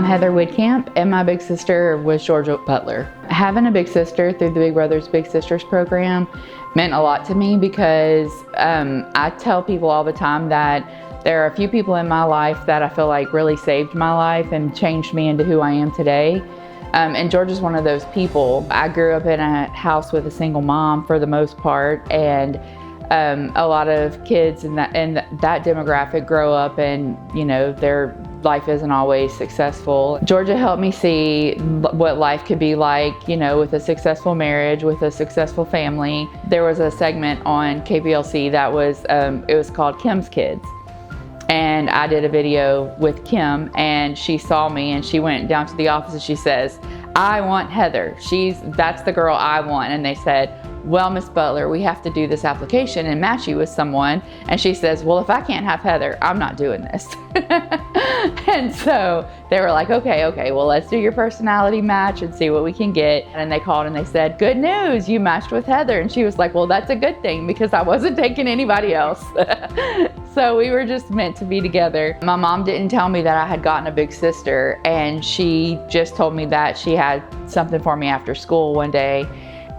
Heather Woodcamp, and my big sister was Georgia Butler. Having a big sister through the Big Brothers Big Sisters program meant a lot to me because I tell people all the time that there are a few people in my life that I feel like really saved my life and changed me into who I am today. And Georgia's one of those people. I grew up in a house with a single mom for the most part, and a lot of kids in that demographic grow up and, you know, their life isn't always successful. Georgia helped me see what life could be like, you know, with a successful marriage, with a successful family. There was a segment on KPLC that was, it was called Kim's Kids. And I did a video with Kim, and she saw me and she went down to the office and she says, "I want Heather. That's the girl I want." And they said, "Well, Miss Butler, we have to do this application and match you with someone." And she says, "Well, if I can't have Heather, I'm not doing this." And so they were like, okay, well, let's do your personality match and see what we can get. And they called and they said, "Good news, you matched with Heather." And she was like, "Well, that's a good thing because I wasn't taking anybody else." So we were just meant to be together. My mom didn't tell me that I had gotten a big sister, and she just told me that she had something for me after school one day.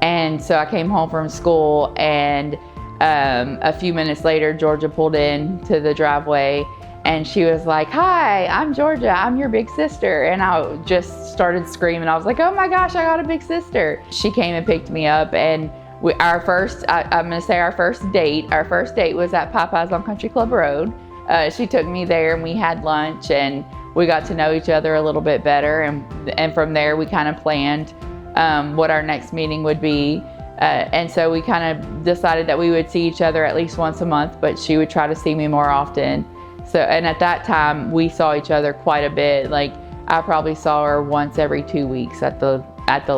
And so I came home from school, and a few minutes later, Georgia pulled in to the driveway, and she was like, "Hi, I'm Georgia. I'm your big sister." And I just started screaming. I was like, "Oh my gosh, I got a big sister." She came and picked me up, and our first date was at Popeyes on Country Club Road. She took me there and we had lunch, and we got to know each other a little bit better. And from there, we kind of planned what our next meeting would be. And so we kind of decided that we would see each other at least once a month, but she would try to see me more often. So, and at that time, we saw each other quite a bit. Like, I probably saw her once every 2 weeks at the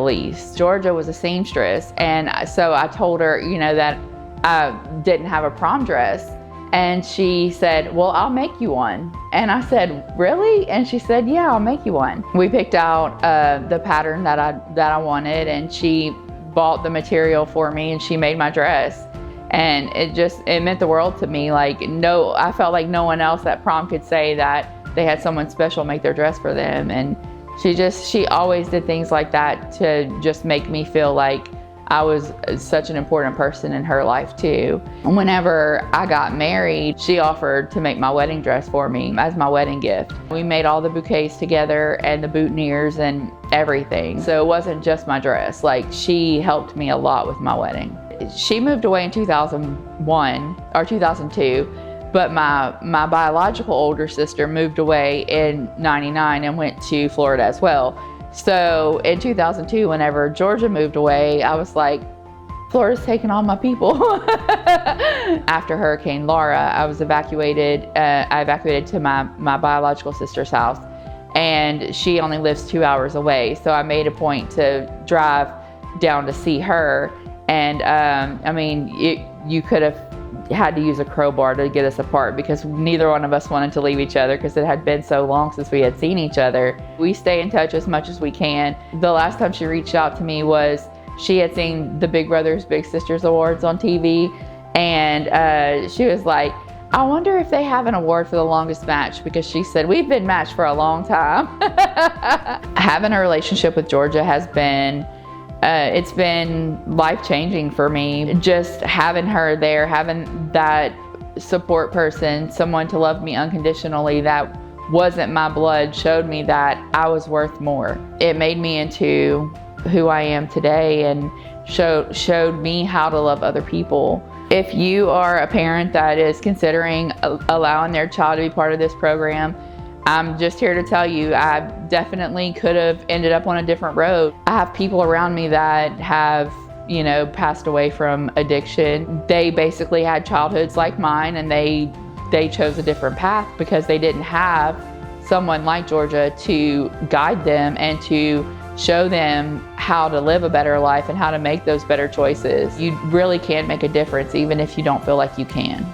least. Georgia was a seamstress, and so I told her, you know, that I didn't have a prom dress. And she said, "Well, I'll make you one." And I said, "Really?" And she said, "Yeah, I'll make you one." We picked out the pattern that I wanted, and she bought the material for me, and she made my dress. And it meant the world to me. Like, I felt like no one else at prom could say that they had someone special make their dress for them. And she always did things like that to just make me feel like I was such an important person in her life too. Whenever I got married, she offered to make my wedding dress for me as my wedding gift. We made all the bouquets together and the boutonnieres and everything. So it wasn't just my dress. Like, she helped me a lot with my wedding. She moved away in 2001 or 2002, but my biological older sister moved away in '99 and went to Florida as well. So in 2002, whenever Georgia moved away, I was like, Florida's taking all my people. After Hurricane Laura, I was evacuated. I evacuated to my biological sister's house, and she only lives 2 hours away. So I made a point to drive down to see her. And I mean, you could have had to use a crowbar to get us apart because neither one of us wanted to leave each other because it had been so long since we had seen each other. We stay in touch as much as we can. The last time she reached out to me was she had seen the Big Brothers Big Sisters Awards on TV, and she was like, "I wonder if they have an award for the longest match," because she said, "We've been matched for a long time." Having a relationship with Georgia has been it's been life-changing for me. Just having her there, having that support person, someone to love me unconditionally that wasn't my blood, showed me that I was worth more. It made me into who I am today and showed me how to love other people. If you are a parent that is considering allowing their child to be part of this program, I'm just here to tell you, I definitely could have ended up on a different road. I have people around me that have, you know, passed away from addiction. They basically had childhoods like mine, and they chose a different path because they didn't have someone like Georgia to guide them and to show them how to live a better life and how to make those better choices. You really can make a difference even if you don't feel like you can.